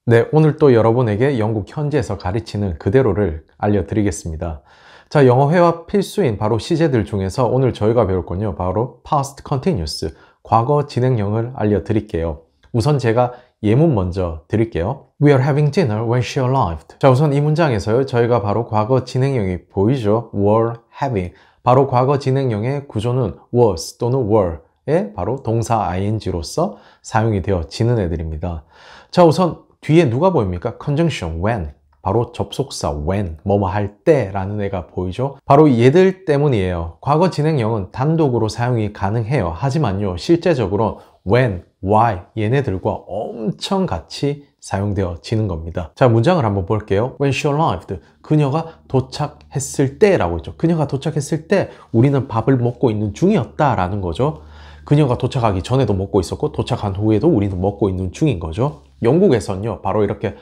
네, 오늘 또 여러분에게 영국 현지에서 가르치는 그대로를 알려드리겠습니다. 자, 영어 회화 필수인 바로 시제들 중에서 오늘 저희가 배울 건요, 바로 past continuous, 과거 진행형을 알려드릴게요. 우선 제가 예문 먼저 드릴게요. We are having dinner when she arrived. 자, 우선 이 문장에서요, 저희가 바로 과거 진행형이 보이죠? were having. 바로 과거 진행형의 구조는 was 또는 were의 바로 동사 ing로서 사용이 되어지는 애들입니다. 자, 우선 뒤에 누가 보입니까? conjunction when, 바로 접속사 when, 뭐뭐 할 때라는 애가 보이죠? 바로 얘들 때문이에요. 과거 진행형은 단독으로 사용이 가능해요. 하지만요, 실제적으로 when, why 얘네들과 엄청 같이 사용되어지는 겁니다. 자, 문장을 한번 볼게요. When she arrived, 그녀가 도착했을 때라고 했죠. 그녀가 도착했을 때 우리는 밥을 먹고 있는 중이었다라는 거죠. 그녀가 도착하기 전에도 먹고 있었고 도착한 후에도 우리는 먹고 있는 중인 거죠. 영국에서는요, 바로 이렇게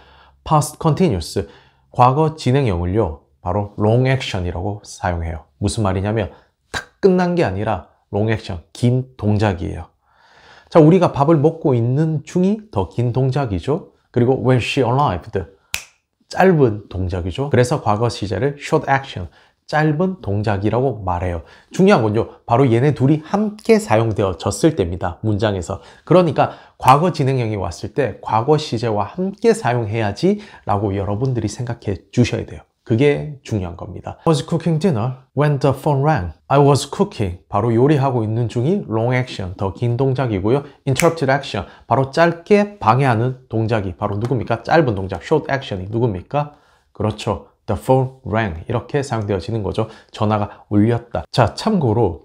past continuous, 과거 진행형을요, 바로 long action이라고 사용해요. 무슨 말이냐면 딱 끝난 게 아니라 long action, 긴 동작이에요. 자, 우리가 밥을 먹고 있는 중이 더 긴 동작이죠. 그리고 when she arrived, 짧은 동작이죠. 그래서 과거 시제를 short action, 짧은 동작이라고 말해요. 중요한 건요, 바로 얘네 둘이 함께 사용되어졌을 때입니다. 문장에서. 그러니까 과거 진행형이 왔을 때 과거 시제와 함께 사용해야지 라고 여러분들이 생각해 주셔야 돼요. 그게 중요한 겁니다. I was cooking dinner when the phone rang. I was cooking, 바로 요리하고 있는 중이 long action, 더 긴 동작이고요. interrupted action, 바로 짧게 방해하는 동작이 바로 누굽니까? 짧은 동작, short action이 누굽니까? 그렇죠. The phone rang, 이렇게 사용되어지는 거죠. 전화가 울렸다. 자, 참고로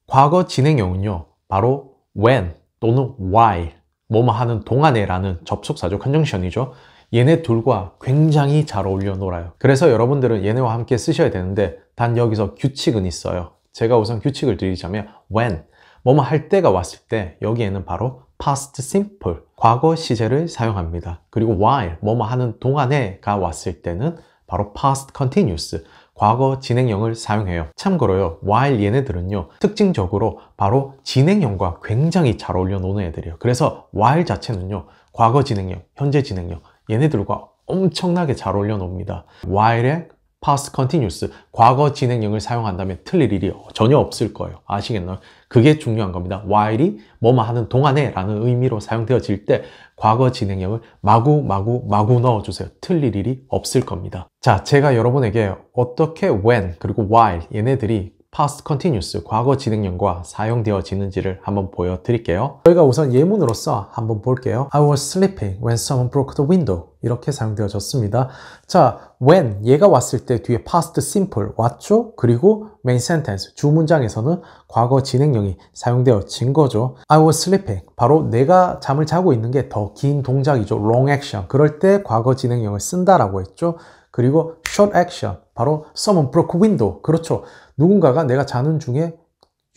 과거 진행형은요, 바로 when 또는 while, 뭐뭐 하는 동안에 라는 접속사죠. conjunction이죠. 얘네 둘과 굉장히 잘 어울려 놀아요. 그래서 여러분들은 얘네와 함께 쓰셔야 되는데 단 여기서 규칙은 있어요. 제가 우선 규칙을 드리자면 when, 뭐뭐 할 때가 왔을 때 여기에는 바로 past simple, 과거 시제를 사용합니다. 그리고 while, 뭐뭐 하는 동안에가 왔을 때는 바로 past continuous, 과거 진행형을 사용해요. 참고로요, while 얘네들은요, 특징적으로 바로 진행형과 굉장히 잘 어울려 노는 애들이에요. 그래서 while 자체는요, 과거 진행형, 현재 진행형, 얘네들과 엄청나게 잘 어울려 놉니다. while의 past continuous, 과거 진행형을 사용한다면 틀릴 일이 전혀 없을 거예요. 아시겠나요? 그게 중요한 겁니다. while이 뭐뭐 하는 동안에 라는 의미로 사용되어질 때 과거 진행형을 마구 넣어주세요. 틀릴 일이 없을 겁니다. 자, 제가 여러분에게 어떻게 when 그리고 while 얘네들이 past continuous, 과거 진행형과 사용되어지는지를 한번 보여드릴게요. 저희가 우선 예문으로서 한번 볼게요. I was sleeping when someone broke the window. 이렇게 사용되어졌습니다. 자, when 얘가 왔을 때 뒤에 past simple 왔죠? 그리고 main sentence, 주 문장에서는 과거 진행형이 사용되어진 거죠. I was sleeping, 바로 내가 잠을 자고 있는 게 더 긴 동작이죠. long action, 그럴 때 과거 진행형을 쓴다라고 했죠. 그리고 short action, 바로 someone broke window, 그렇죠. 누군가가 내가 자는 중에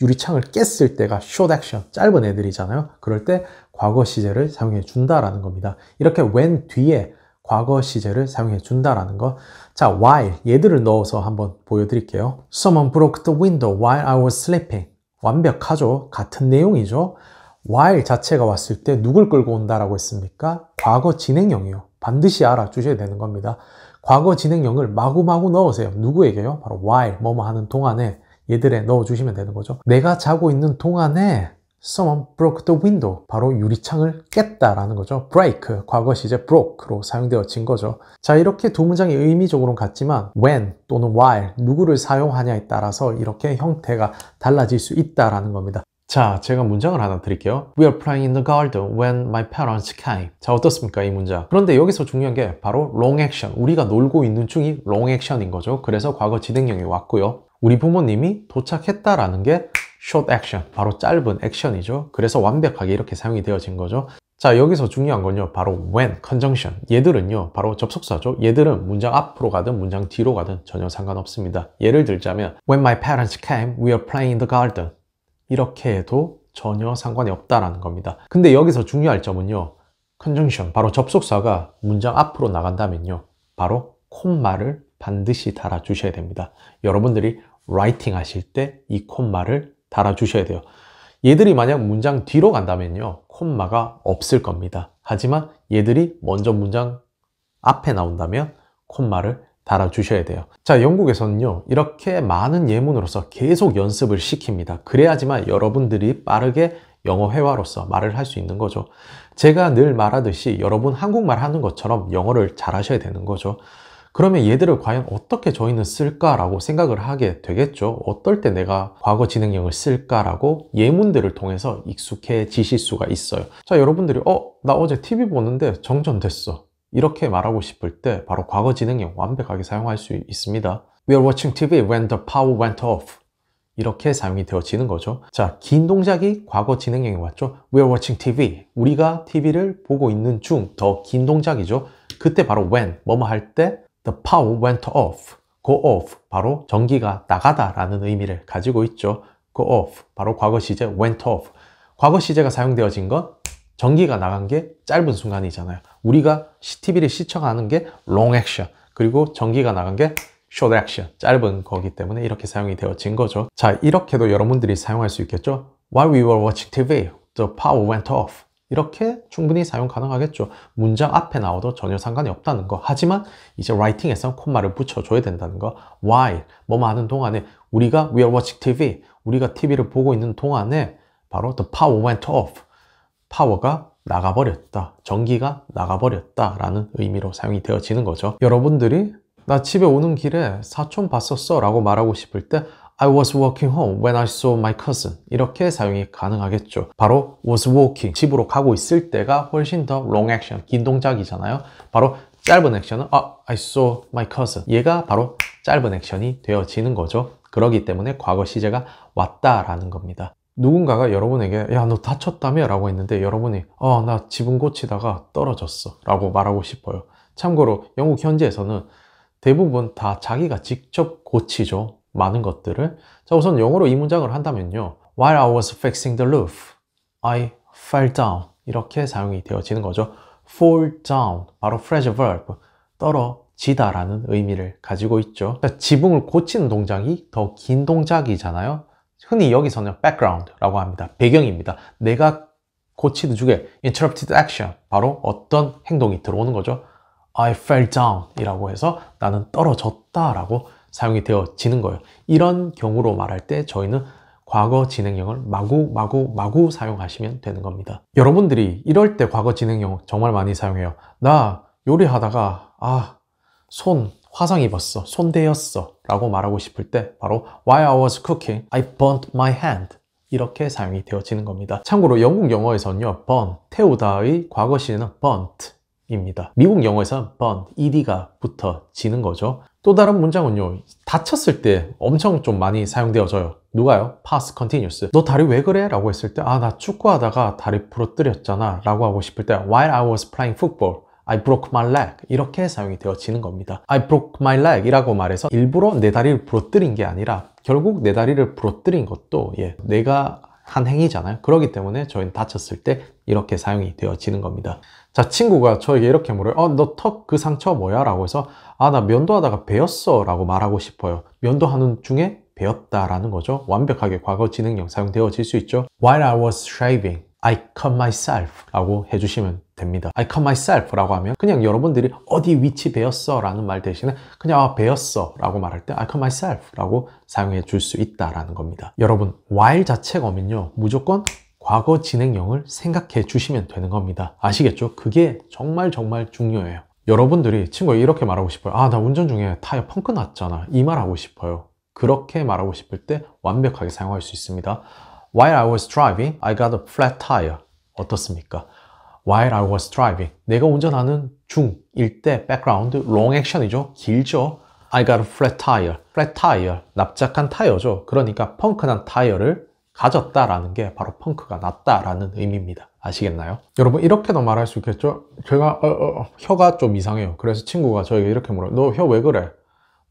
유리창을 깼을 때가 short action, 짧은 애들이잖아요. 그럴 때 과거 시제를 사용해 준다라는 겁니다. 이렇게 when 뒤에 과거 시제를 사용해 준다라는 거. 자, while 얘들을 넣어서 한번 보여드릴게요. Someone broke the window while I was sleeping. 완벽하죠. 같은 내용이죠. while 자체가 왔을 때 누굴 끌고 온다라고 했습니까? 과거 진행형이요. 반드시 알아주셔야 되는 겁니다. 과거 진행형을 마구마구 넣으세요. 누구에게요? 바로 while, 뭐뭐 하는 동안에 얘들에 넣어주시면 되는 거죠. 내가 자고 있는 동안에 someone broke the window, 바로 유리창을 깼다라는 거죠. break, 과거 시제 broke로 사용되어진 거죠. 자, 이렇게 두 문장이 의미적으로는 같지만 when 또는 while, 누구를 사용하냐에 따라서 이렇게 형태가 달라질 수 있다라는 겁니다. 자, 제가 문장을 하나 드릴게요. We are playing in the garden when my parents came. 자, 어떻습니까, 이 문장? 그런데 여기서 중요한 게 바로 long action, 우리가 놀고 있는 중이 long action인 거죠. 그래서 과거 진행형이 왔고요. 우리 부모님이 도착했다라는 게 short action, 바로 짧은 액션이죠. 그래서 완벽하게 이렇게 사용이 되어진 거죠. 자, 여기서 중요한 건요, 바로 when, conjunction. 얘들은요, 바로 접속사죠. 얘들은 문장 앞으로 가든 문장 뒤로 가든 전혀 상관없습니다. 예를 들자면 When my parents came, we are playing in the garden. 이렇게 해도 전혀 상관이 없다라는 겁니다. 근데 여기서 중요할 점은요, conjunction, 바로 접속사가 문장 앞으로 나간다면요, 바로 콤마를 반드시 달아주셔야 됩니다. 여러분들이 writing 하실 때 이 콤마를 달아주셔야 돼요. 얘들이 만약 문장 뒤로 간다면요, 콤마가 없을 겁니다. 하지만 얘들이 먼저 문장 앞에 나온다면 콤마를 달아주셔야 돼요. 자, 영국에서는요, 이렇게 많은 예문으로서 계속 연습을 시킵니다. 그래야지만 여러분들이 빠르게 영어 회화로서 말을 할 수 있는 거죠. 제가 늘 말하듯이 여러분 한국말 하는 것처럼 영어를 잘 하셔야 되는 거죠. 그러면 얘들을 과연 어떻게 저희는 쓸까라고 생각을 하게 되겠죠. 어떨 때 내가 과거 진행형을 쓸까라고 예문들을 통해서 익숙해지실 수가 있어요. 자, 여러분들이 나 어제 TV 보는데 정전됐어, 이렇게 말하고 싶을 때 바로 과거 진행형 완벽하게 사용할 수 있습니다. We are watching TV when the power went off. 이렇게 사용이 되어지는 거죠. 자, 긴 동작이 과거 진행형이 왔죠. We are watching TV. 우리가 TV를 보고 있는 중, 더 긴 동작이죠. 그때 바로 when, 뭐뭐 할 때 the power went off. go off, 바로 전기가 나가다 라는 의미를 가지고 있죠. go off, 바로 과거 시제 went off. 과거 시제가 사용되어진 건 전기가 나간 게 짧은 순간이잖아요. 우리가 TV를 시청하는 게 long action, 그리고 전기가 나간 게 short action, 짧은 거기 때문에 이렇게 사용이 되어진 거죠. 자, 이렇게도 여러분들이 사용할 수 있겠죠. While we were watching TV, the power went off. 이렇게 충분히 사용 가능하겠죠. 문장 앞에 나와도 전혀 상관이 없다는 거. 하지만 이제 writing에서 콤마를 붙여줘야 된다는 거. While, 뭐뭐 하는 동안에 우리가 we are watching TV, 우리가 TV를 보고 있는 동안에 바로 the power went off. 파워가 나가버렸다, 전기가 나가버렸다 라는 의미로 사용이 되어지는 거죠. 여러분들이 나 집에 오는 길에 사촌 봤었어 라고 말하고 싶을 때 I was walking home when I saw my cousin, 이렇게 사용이 가능하겠죠. 바로 was walking, 집으로 가고 있을 때가 훨씬 더 long action, 긴 동작이잖아요. 바로 짧은 액션은 I saw my cousin, 얘가 바로 짧은 액션이 되어지는 거죠. 그렇기 때문에 과거 시제가 왔다라는 겁니다. 누군가가 여러분에게 야, 너 다쳤다며? 라고 했는데 여러분이 나 지붕 고치다가 떨어졌어 라고 말하고 싶어요. 참고로 영국 현지에서는 대부분 다 자기가 직접 고치죠, 많은 것들을. 자, 우선 영어로 이 문장을 한다면요, While I was fixing the roof, I fell down. 이렇게 사용이 되어지는 거죠. fall down, 바로 phrasal verb, 떨어지다 라는 의미를 가지고 있죠. 자, 지붕을 고치는 동작이 더 긴 동작이잖아요. 흔히 여기서는 background라고 합니다. 배경입니다. 내가 고치는 중에 interrupted action, 바로 어떤 행동이 들어오는 거죠. I fell down 이라고 해서 나는 떨어졌다 라고 사용이 되어지는 거예요. 이런 경우로 말할 때 저희는 과거 진행형을 마구 사용하시면 되는 겁니다. 여러분들이 이럴 때 과거 진행형 정말 많이 사용해요. 나 요리하다가 손 화상 입었어, 손 대었어 라고 말하고 싶을 때 바로 While I was cooking, I burnt my hand. 이렇게 사용이 되어지는 겁니다. 참고로 영국 영어에서는요, burn, 태우다의 과거 시제는 burnt 입니다. 미국 영어에서는 burn, ed가 붙어지는 거죠. 또 다른 문장은요, 다쳤을 때 엄청 좀 많이 사용되어져요. 누가요? past continuous. 너 다리 왜 그래? 라고 했을 때 나 축구하다가 다리 부러뜨렸잖아 라고 하고 싶을 때 While I was playing football, I broke my leg. 이렇게 사용이 되어지는 겁니다. I broke my leg 이라고 말해서 일부러 내 다리를 부러뜨린 게 아니라 결국 내 다리를 부러뜨린 것도 내가 한 행위잖아요. 그렇기 때문에 저희는 다쳤을 때 이렇게 사용이 되어지는 겁니다. 자, 친구가 저에게 이렇게 물어요. 너 턱 그 상처 뭐야? 라고 해서 나 면도하다가 베었어 라고 말하고 싶어요. 면도하는 중에 베었다라는 거죠. 완벽하게 과거 진행형 사용되어질 수 있죠. While I was shaving, I cut myself 라고 해주시면 됩니다. I cut myself 라고 하면 그냥 여러분들이 어디 위치 베었어 라는 말 대신에 그냥 베었어 라고 말할 때 I cut myself 라고 사용해 줄 수 있다라는 겁니다. 여러분, while 자체가 오면요, 무조건 과거 진행형을 생각해 주시면 되는 겁니다. 아시겠죠? 그게 정말 중요해요. 여러분들이 친구가 이렇게 말하고 싶어요. 나 운전 중에 타이어 펑크 났잖아. 이 말 하고 싶어요. 그렇게 말하고 싶을 때 완벽하게 사용할 수 있습니다. While I was driving, I got a flat tire. 어떻습니까? While I was driving, 내가 운전하는 중일 때 background, long action이죠. 길죠. I got a flat tire. flat tire, 납작한 타이어죠. 그러니까 펑크난 타이어를 가졌다라는 게 바로 펑크가 났다라는 의미입니다. 아시겠나요? 여러분, 이렇게도 말할 수 있겠죠? 제가 혀가 좀 이상해요. 그래서 친구가 저에게 이렇게 물어요. 너 혀 왜 그래?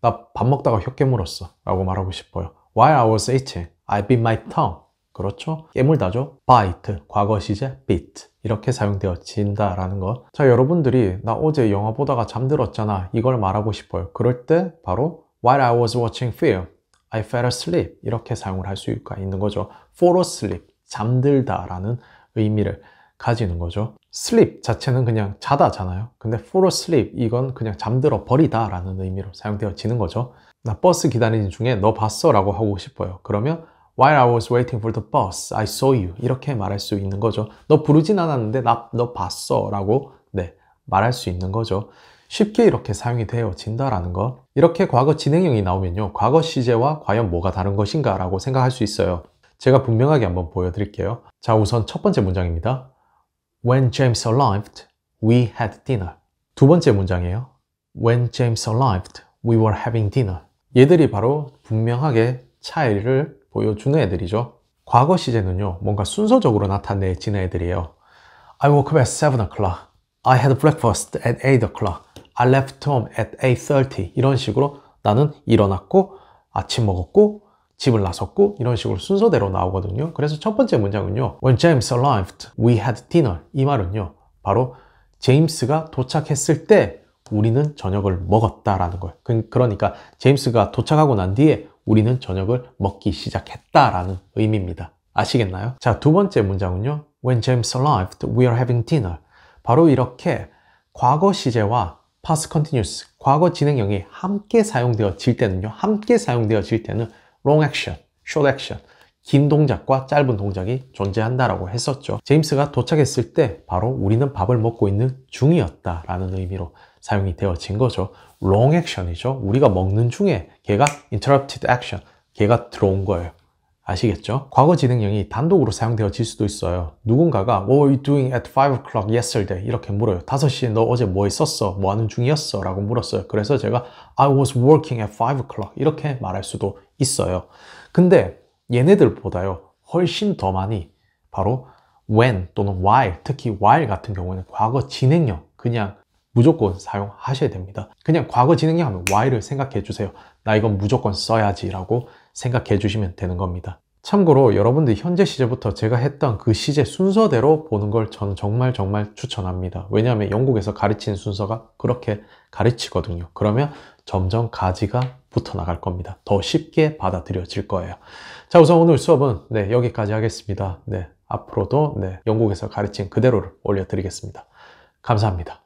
나 밥 먹다가 혀 깨물었어 라고 말하고 싶어요. While I was eating, I bit my tongue. 그렇죠? 깨물다죠? bite, 과거 시제 bit. 이렇게 사용되어진다라는 거. 자, 여러분들이 나 어제 영화 보다가 잠들었잖아. 이걸 말하고 싶어요. 그럴 때 바로 While I was watching film, I fell asleep. 이렇게 사용을 할 수가 있는 거죠. fall asleep, 잠들다라는 의미를 가지는 거죠. sleep 자체는 그냥 자다잖아요. 근데 fall asleep 이건 그냥 잠들어 버리다 라는 의미로 사용되어지는 거죠. 나 버스 기다리는 중에 너 봤어? 라고 하고 싶어요. 그러면 While I was waiting for the bus, I saw you. 이렇게 말할 수 있는 거죠. 너 부르진 않았는데 너 봤어 라고 말할 수 있는 거죠. 쉽게 이렇게 사용이 되어진다라는 거. 이렇게 과거 진행형이 나오면요, 과거 시제와 과연 뭐가 다른 것인가 라고 생각할 수 있어요. 제가 분명하게 한번 보여드릴게요. 자, 우선 첫 번째 문장입니다. When James arrived, we had dinner. 두 번째 문장이에요. When James arrived, we were having dinner. 얘들이 바로 분명하게 차이를 보여주는 애들이죠. 과거 시제는요, 뭔가 순서적으로 나타내지는 애들이에요. I woke up at 7 o'clock. I had breakfast at 8 o'clock. I left home at 8:30. 이런 식으로 나는 일어났고, 아침 먹었고, 집을 나섰고, 이런 식으로 순서대로 나오거든요. 그래서 첫 번째 문장은요, When James arrived, we had dinner. 이 말은요, 바로 제임스가 도착했을 때 우리는 저녁을 먹었다라는 거예요. 그러니까 제임스가 도착하고 난 뒤에 우리는 저녁을 먹기 시작했다라는 의미입니다. 아시겠나요? 자, 두 번째 문장은요, When James arrived, we are having dinner. 바로 이렇게 과거 시제와 past continuous, 과거 진행형이 함께 사용되어질 때는요, 함께 사용되어질 때는 long action, short action, 긴 동작과 짧은 동작이 존재한다라고 했었죠. 제임스가 도착했을 때 바로 우리는 밥을 먹고 있는 중이었다라는 의미로 사용이 되어진 거죠. long action이죠. 우리가 먹는 중에 걔가 interrupted action, 걔가 들어온 거예요. 아시겠죠? 과거 진행형이 단독으로 사용되어질 수도 있어요. 누군가가 What were you doing at 5 o'clock yesterday? 이렇게 물어요. 5시에 너 어제 뭐 했었어? 뭐 하는 중이었어? 라고 물었어요. 그래서 제가 I was working at 5 o'clock 이렇게 말할 수도 있어요. 근데 얘네들보다요, 훨씬 더 많이 바로 when 또는 while, 특히 while 같은 경우는 과거 진행형 그냥 무조건 사용하셔야 됩니다. 그냥 과거 진행형 하면 while을 생각해 주세요. 나 이건 무조건 써야지 라고 생각해 주시면 되는 겁니다. 참고로 여러분들 현재 시제부터 제가 했던 그 시제 순서대로 보는 걸 저는 정말 추천합니다. 왜냐하면 영국에서 가르치는 순서가 그렇게 가르치거든요. 그러면 점점 가지가 붙어 나갈 겁니다. 더 쉽게 받아들여질 거예요. 자, 우선 오늘 수업은 여기까지 하겠습니다. 앞으로도 영국에서 가르친 그대로를 올려드리겠습니다. 감사합니다.